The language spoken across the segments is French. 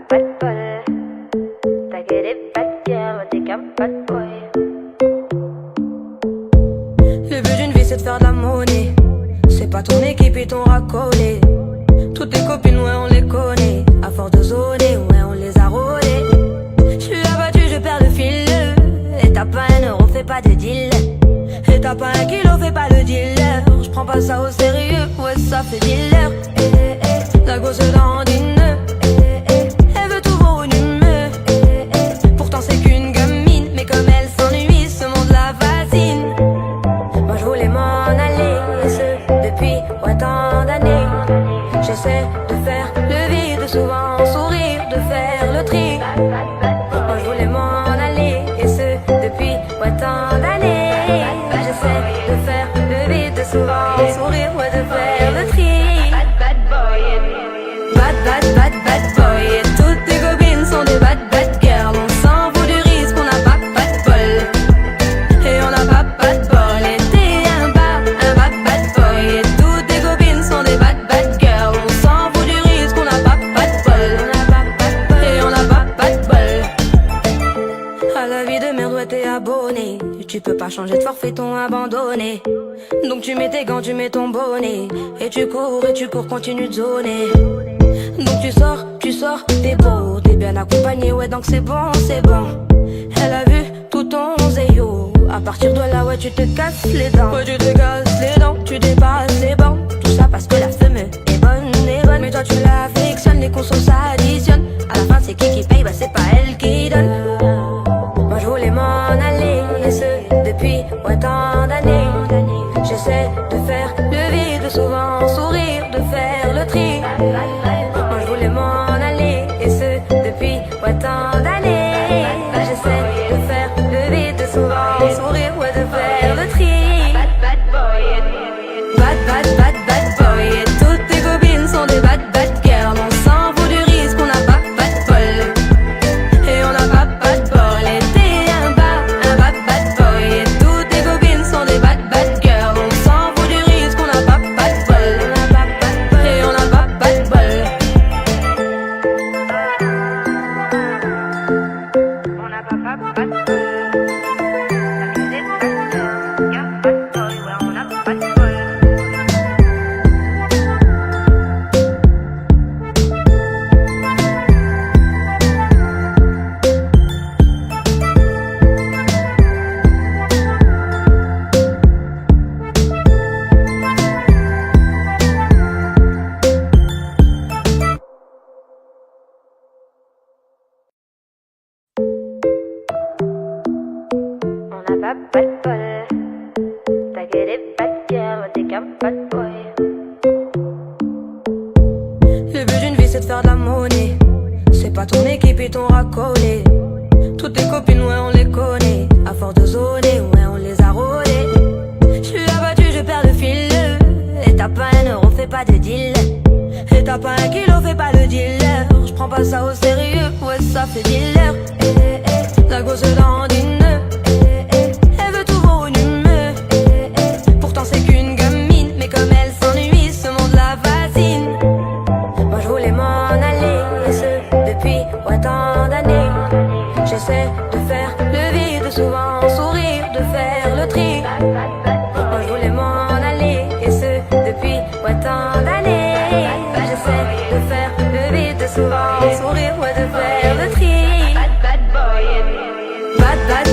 pas de bol. T'as que des bad girls, t'es qu'un bad boy. Le but d'une vie c'est de faire de la monnaie. C'est pas ton équipe et ton racolé. Toutes tes copines ouais on les connaît. À force de zoner ouais on les a rôlées. J'suis abattu je perds le fil. Et t'as pas un euro fais pas de deal. Et t'as pas un kilo fais pas le dealer. J'prends pas ça au sérieux ouais ça fait dealer. La gosse dandine. Elle veut tout voir une humeur. Pourtant c'est qu'une gamine. Mais comme elle s'ennuie ce monde la fascine. Moi je voulais m'en aller. Et ce depuis ouais tant d'années. J'essaie de faire le vide, souvent sourire, de faire le tri. Moi je voulais m'en aller, et ce depuis ouais tant d'années. J'essaie de faire le vide, souvent sourire, ouais de faire le tri. Bad boy, et toutes tes copines sont des bad girls. On s'en fout du risque, on n'a pas de bol. Et on n'a pas de bol, et t'es un bad boy. Et toutes tes copines sont des bad girls. On s'en fout du risque, on n'a pas de bol. Et on n'a pas de bol. À la vie de merde, ouais t'es abonné. Tu peux pas changer de forfait, ton abandonné. Donc tu mets tes gants, tu mets ton bonnet. Et tu cours, continue de zoner. Donc tu sors, t'es beau, t'es bien accompagné, ouais donc c'est bon. Elle a vu tout ton zéyo. À partir de là, ouais tu te casses les dents. Ouais tu te casses les dents, tu dépasses les bancs. Tout ça parce que la femme est bonne. Mais toi tu l'affectionnes, les consos s'additionnent. À la fin c'est qui paye, bah c'est pas elle qui donne. Moi je voulais m'en aller, et ce depuis ouais tant d'années. J'essaie de faire le vide, souvent sourire, de faire le tri. Moi je voulais m'en aller, et ce depuis ouais tant d'années. J'essaie de faire le vide, souvent sourire, ouais de faire le tri. Bad boy, et toutes tes copines sont des bad girls. On s'en fout du risque, on n'a pas de bol. Et on n'a pas de bol, et t'es un bad boy. Et toutes tes copines sont des bad girls. On s'en fout du risque, on n'a pas de bol. Et on n'a pas de bol. On n'a pas de bol. T'as que des bad girls, y'a pas de boy, ouais on n'a pas de bol. On n'a pas de bol. T'as que des bad girls, t'es qu'un bad boy. Le but d'une vie c'est de faire de la monnaie. C'est pas ton équipe et ton racolé. Toutes tes copines ouais on les connaît. À force de zoner ouais on les a rôlées. J'suis abattu je perds le fil. Et t'as pas un euro fais pas de deal. Et t'as pas un kilo fais pas le dealer. J'prends pas ça au sérieux ouais ça fait dealer. La gosse dandine. Elle veut tout voir une humeur. Pourtant c'est qu'une gamine. Mais comme elle s'ennuie ce monde la fascine. Moi je voulais m'en aller, et ce depuis ouais tant d'années. J'essaie de faire le vide, souvent sourire, de faire le tri. Moi je voulais m'en aller, et ce depuis ouais tant d'années. J'essaie de faire le vide, souvent sourire, ouais de faire le tri.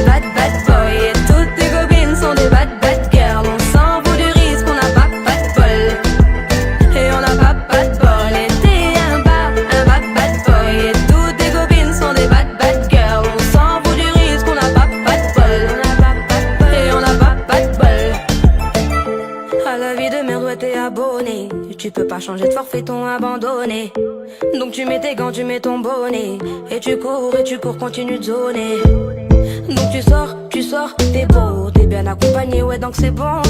Bad boy, et toutes tes copines sont des bad girls. On s'en fout du risque, on n'a pas de bol. Et on n'a pas de bol, et t'es un bad boy. Et toutes tes copines sont des bad girls. On s'en fout du risque, on n'a pas de bol. Et on n'a pas de bol. À la vie de merde, ouais t'es abonné. Tu peux pas changer de forfait, ton abandonné. Donc tu mets tes gants, tu mets ton bonnet. Et tu cours, continue de zoner. Donc tu sors, t'es beau, t'es bien accompagné, ouais donc c'est bon.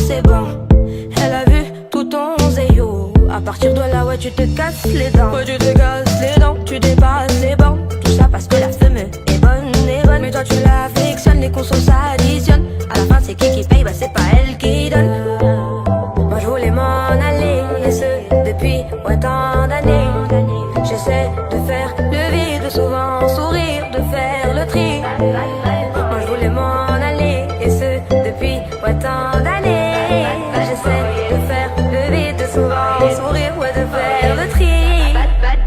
Elle a vu tout ton zéyo. À partir de là, ouais tu te casses les dents. Ouais tu te casses les dents, tu dépasses les bancs. Tout ça parce que la femme est bonne. Mais toi tu l'affectionnes, les consos s'additionnent. À la fin c'est qui paye, bah c'est pas elle qui donne. Moi je voulais m'en aller, et ce depuis ouais tant d'années. J'essaie de faire le vide, souvent sourire, ouais, de faire le tri. Bad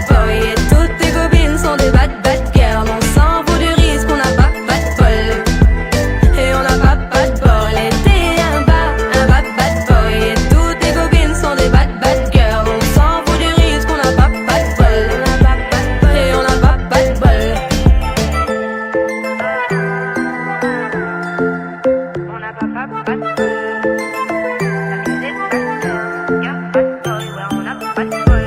boy, et toutes tes copines sont des bad girls. On s'en fout du risque, on n'a pas de bol. Et on n'a pas de bol. Et t'es un bad boy. Et toutes tes copines sont des bad girls. On s'en fout du risque, on n'a pas de bol. Et on n'a pas de bol. On n'a pas de bol. Y'a pas de boy, ouais, on n'a pas de bol.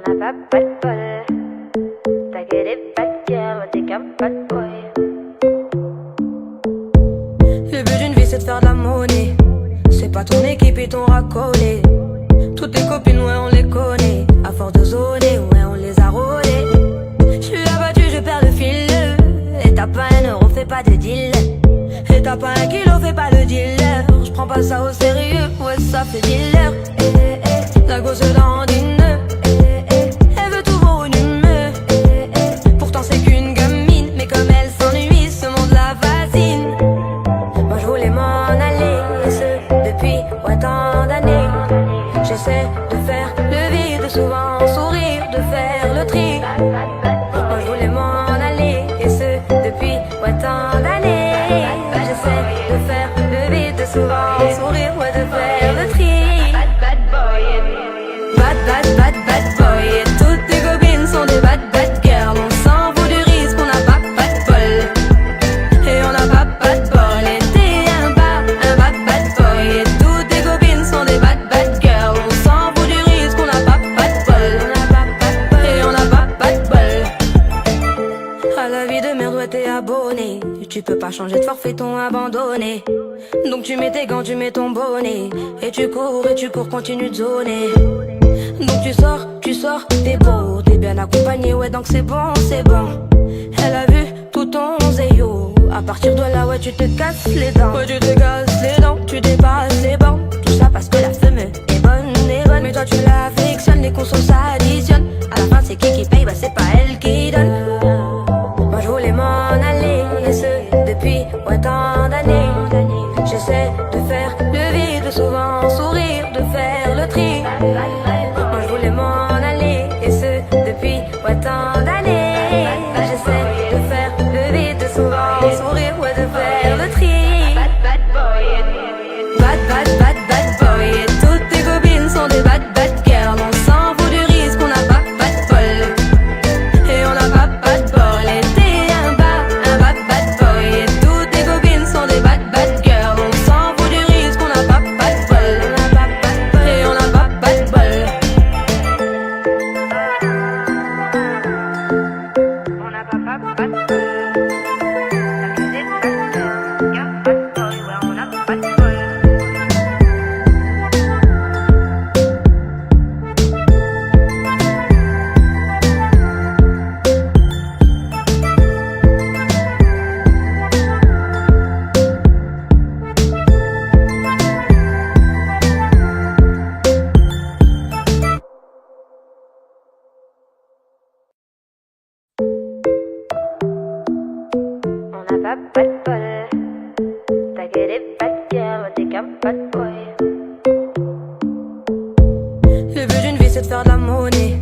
On n'a pas de bol. T'as que des bad girls, t'es qu'un bad boy. Le but d'une vie c'est de faire de la monnaie. C'est pas ton équipe et ton racolé. Toutes tes copines, ouais, on les connaît. À force de zoner, ouais, on les a rôlées. J'suis abattu, je perds le fil. Et t'as pas un euro, fais pas de deal. Et t'as pas un kilo, fais pas le dealer. J'prends pas ça au sérieux, ouais, ça fait dealer. La gosse dandine. Elle veut tout voir une humeur. Pourtant c'est qu'une gamine. Mais comme elle s'ennuie, ce monde la fascine. Moi je voulais m'en aller, et ce depuis tant d'années. J'essaie de faire le vide, souvent sourire, de faire le tri. Moi je voulais m'en aller, et ce depuis tant d'années. J'essaie de faire le vide, souvent sourire, ouais, de faire le tri. Bad boy, et toutes tes copines sont des bad girls. On s'en fout du risque, on n'a pas de bol. Et on n'a pas de bol. Et t'es un bad boy. Et toutes tes copines sont des bad girls. On s'en fout du risque, on n'a pas de bol. Et on n'a pas de bol. À la vie de merde, ouais, t'es abonné. Tu peux pas changer de forfait, t'ont abandonné. Donc tu mets tes gants, tu mets ton bonnet. Et tu cours, continue de zoner. Donc tu sors, t'es beau, t'es bien accompagné, ouais, donc c'est bon. Elle a vu tout ton zéyo. À partir de là, ouais, tu te casses les dents. Ouais, tu te casses les dents, tu dépasses les bancs. Tout ça parce que la femme est bonne. Mais toi tu l'affectionnes, les consos s'additionnent. À la fin c'est qui paye, bah c'est pas elle qui donne. Moi je voulais m'en aller, et ce depuis tant d'années. J'essaie de faire le vide, souvent sourire, de faire le tri. Moi je voulais m'en aller, et ce depuis tant d'années. J'essaie de faire le vide, souvent sourire, ouais, de faire le tri. Bad boy, et toutes tes copines sont des bad girls. On s'en fout du risque, on n'a pas de bol. Et on n'a pas de bol. Et t'es un bad boy. Et toutes tes copines sont des bad girls. On s'en fout du risque, on n'a pas de bol. Et on n'a pas de bol. On n'a pas de bol. T'as que des bad girls. Y'a pas de boy, ouais, on n'a pas de bol. On n'a pas de bol. T'as que des bad girls, t'es qu'un bad boy. Le but d'une vie c'est de faire de la monnaie.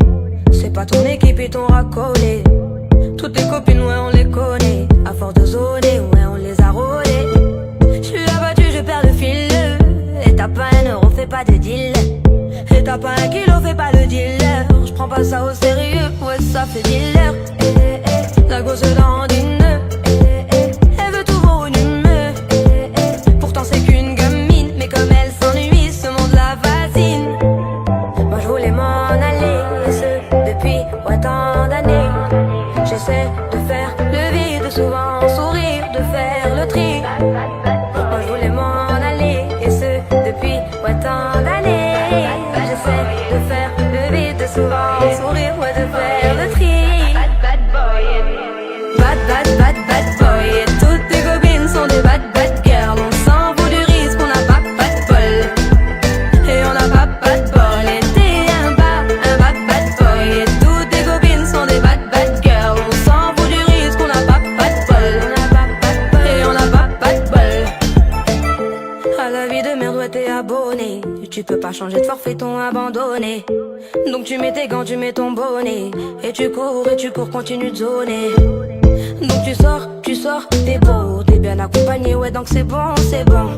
C'est pas ton équipe et ton racolé. Toutes tes copines, ouais, on les connaît. À force de zoner, ouais, on les a rôlées. J'suis abattu, je perds le fil. Et t'as pas un euro, fais pas de deal. Et t'as pas un kilo, fais pas le dealer. J'prends pas ça au sérieux, ouais, ça fait dealer. La gosse dandine. Elle veut tout voir une humeur. Pourtant c'est qu'une gamine. Mais comme elle s'ennuie, ce monde la fascine. Moi je voulais m'en aller, et ce depuis tant d'années. J'essaie de faire le vide, souvent sourire, de faire le tri. Moi je voulais m'en aller, et ce depuis tant d'années. J'essaie de faire le vide, souvent sourire, ouais, de faire le tri. Bad, bad boy. Bad, bad, bad, bad boy. Et toutes tes copines sont des bad, bad girls. On s'en fout du risque, on n'a pas de bol. Et on n'a pas de bol. Et t'es un bad, bad boy. Et toutes tes copines sont des bad, bad girls. On s'en fout du risque, on n'a pas de bol. Et on n'a pas de bol. À la vie de merde, ouais, t'es abonné. Tu peux pas changer de forfait, ton abandonné. Donc tu mets tes gants, tu mets ton bonnet. Et tu cours, continue de zoner. Donc tu sors, t'es beau, t'es bien accompagné, ouais, donc c'est bon, c'est bon.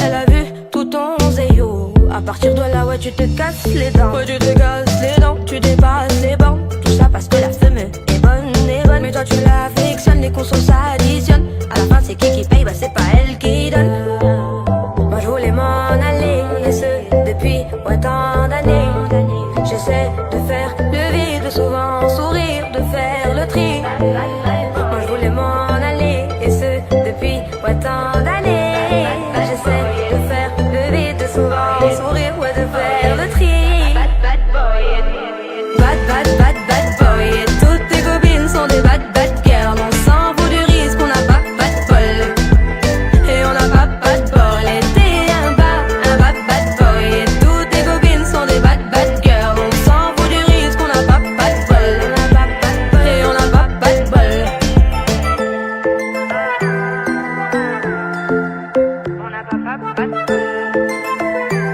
Elle a vu tout ton zéyo. À partir de là, ouais, tu te casses les dents. Ouais, tu te casses les dents, tu dépasses les bancs. Tout ça parce que la femme est bonne, mais toi tu l'affectionnes, les consos s'additionnent. À la fin, c'est qui paye, bah c'est pas elle qui donne. Moi je voulais m'en aller, et ce depuis tant d'années. J'essaie de faire le vide, souvent sourire, de faire le tri. Moi je voulais m'en aller, et ce depuis tant d'années. J'essaie de faire le vide, souvent sourire, ouais, de faire le tri. Bad, bad boy. Bad, bad, bad, bad boy. Et toutes tes copines sont des bad, bad girls. On s'en fout du risque, on n'a pas de bol. Et on n'a pas de bol. Et t'es un bad, bad boy. Et toutes tes copines sont des bad, bad girls. On s'en fout du risque, on n'a pas de bol. Et on n'a pas de bol. On n'a pas de bol.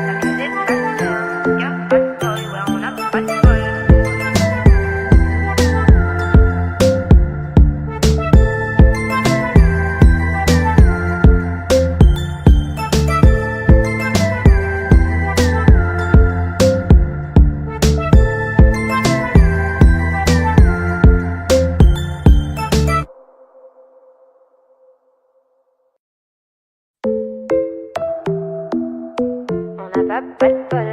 Accusé de bad, y'a pas de boy, ouais, on n'a pas de bol. On n'a pas de bol.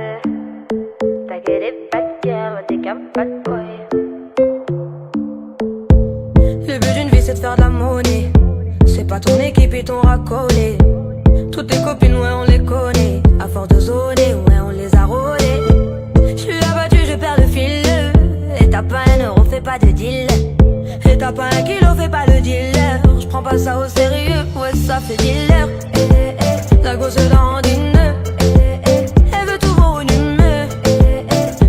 T'as que des bad girls, t'es qu'un bad boy. Le but d'une vie c'est de faire de la monnaie. C'est pas ton équipe et ton racolé. Toutes tes copines, ouais, on les connaît. À force de zoner, ouais, on les a rôlées. J'suis abattu, je perds le fil. Et t'as pas un euro, fais pas de deal. Et t'as pas un kilo, fais pas le dealer. J'prends pas ça au sérieux, ouais, ça fait dealer. La gosse dandine. Elle veut tout volume.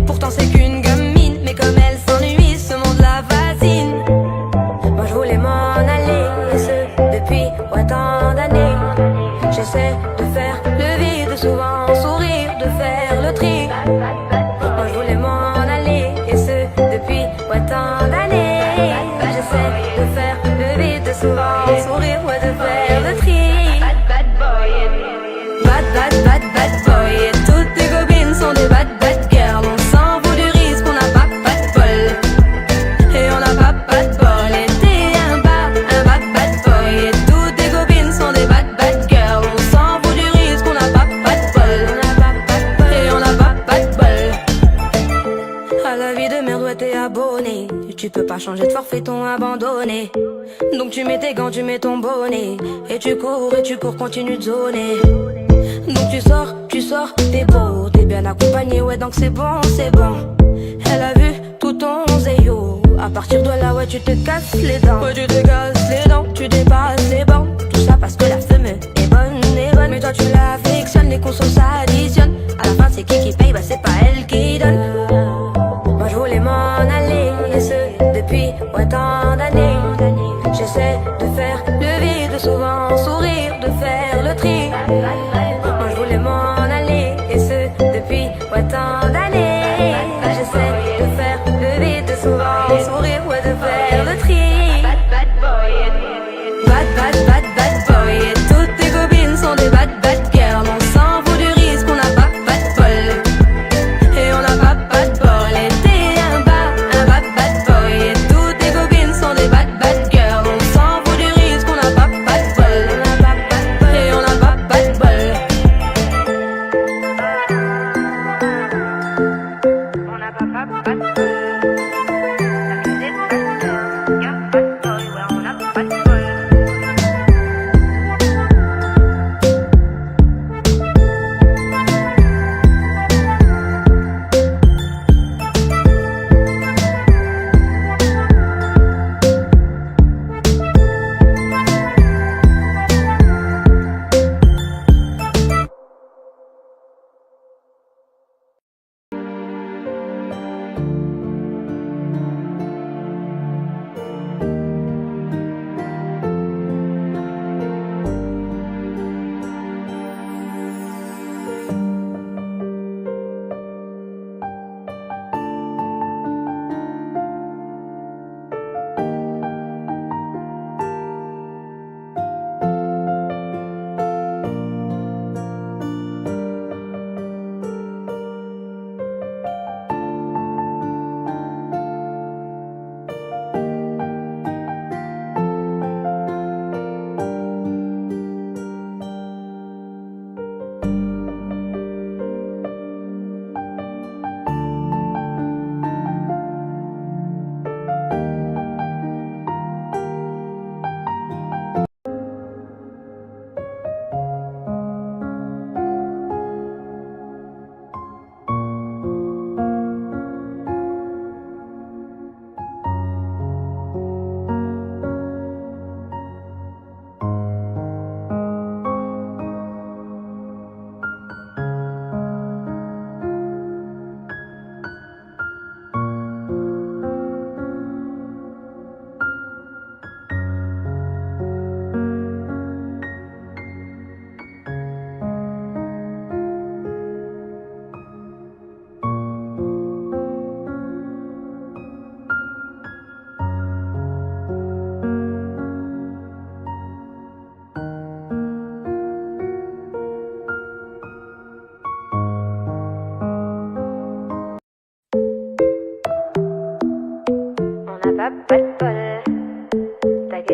Pourtant c'est qu'une gamine. Mais comme elle s'ennuie, ce monde la fascine. Moi je voulais m'en aller, et ce depuis tant d'années. J'essaie de faire le vide, souvent sourire, de faire le tri. Moi je voulais m'en aller, et ce depuis tant d'années. J'essaie de faire le vide, souvent sourire, ouais, de faire le tri. Bad, bad boy. Bad, bad, bad, bad boy. Et toutes tes copines sont des bad, bad girls. On s'en fout du risque, on n'a pas de bol. Et on n'a pas de bol. Et t'es un bad, bad boy. Et toutes tes copines sont des bad, bad girls. On s'en fout du risque, on n'a pas de bol. Et on n'a pas de bol. À la vie de merde, ouais, t'es abonné. Tu peux pas changer de forfait, ton abandonné. Donc tu mets tes gants, tu mets ton bonnet. Et tu cours, continue de zoner. Donc tu sors, t'es beau, t'es bien accompagné, ouais, donc c'est bon, c'est bon. Elle a vu tout ton zéyo. À partir de là, ouais, tu te casses les dents. Ouais, tu te casses les dents, tu dépasses les bancs. Tout ça parce que la femme est bonne, mais toi tu l'affectionnes, les consos s'additionnent. À la fin, c'est qui paye, bah c'est pas elle qui donne. Moi je voulais m'en aller, et ce depuis tant d'années. J'essaie de faire le vide, souvent sourire, de faire le tri. Moi je voulais m'en aller, et ce depuis tant d'années. J'essaie de faire le vide, souvent sourire, ouais, de faire le tri. Bad, bad boy. Bad, bad, bad, bad boy. Et toutes tes copines sont des bad, bad girls. On s'en fout du risque, on n'a pas de bol. Et on n'a pas de bol. Et t'es un bad, bad boy. Et toutes tes copines sont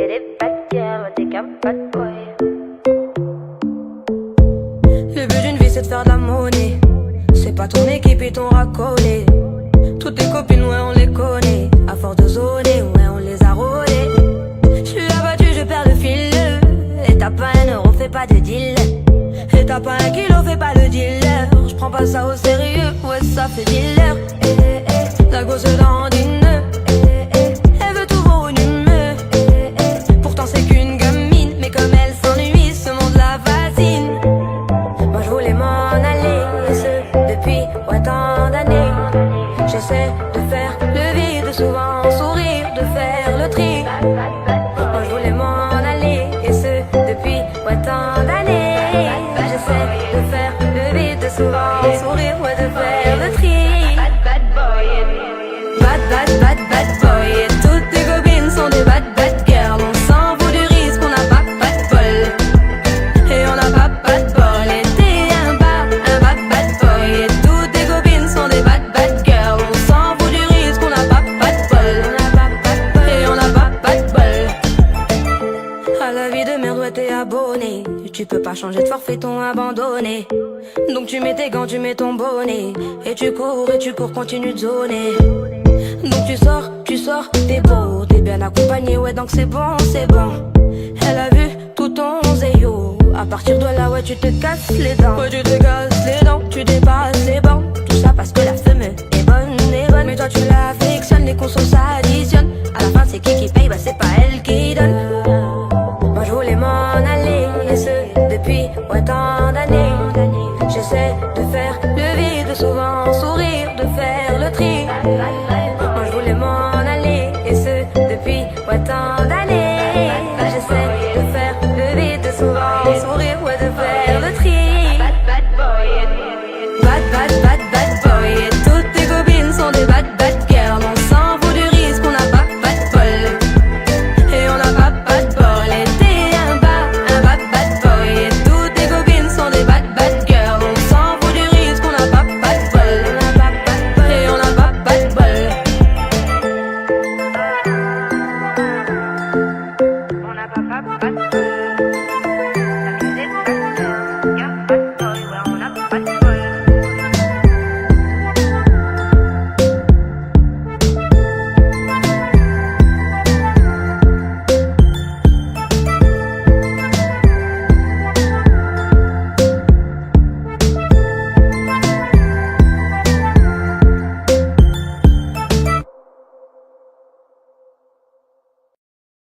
des bad girls, t'es qu'un bad boy. Le but d'une vie c'est de faire de la monnaie. C'est pas ton équipe et ton racolé. Toutes tes copines, ouais, on les connaît. À force de zoner, ouais, on les a rôlées. J'suis abattu, je perds le fil. Et t'as pas un euro, fais pas de deal. Et t'as pas un kilo, fais pas le dealer. J'prends pas ça au sérieux, ouais, ça fait dealer. La gosse dandine. Elle veut tout volume. Pourtant c'est qu'une gamine. Mais comme elle s'ennuie, ce monde la fascine. Moi je voulais m'en aller, et ce depuis tant d'années. J'essaie de faire le vide, souvent sourire, de faire le tri. Moi je voulais m'en aller, et ce depuis tant d'années. J'essaie de faire le vide, souvent sourire, ouais, de faire le tri. Bad boy. Bad boy. Et toutes tes copines sont des bad girls. On s'en fout du risque, on n'a pas de bol. Et on n'a pas de bol. Et t'es un bad boy. Et toutes tes copines sont des bad girls. On s'en fout du risque, on n'a pas de bol. Et on n'a pas de bol. À la vie de merde, ouais, t'es abonné. Tu peux pas changer de forfait, ton abandonné. Donc tu mets tes gants, tu mets ton bonnet. Et tu cours, continue de zoner. Donc tu sors, t'es beau, t'es bien accompagné, ouais, donc c'est bon. Elle a vu tout ton zéyo. À partir de là, ouais, tu te casses les dents. Ouais, tu te casses les dents, tu dépasses les bancs. Tout ça parce que la femme est bonne. Mais toi tu l'affectionnes, les consos s'additionnent. À la fin c'est qui paye, bah c'est pas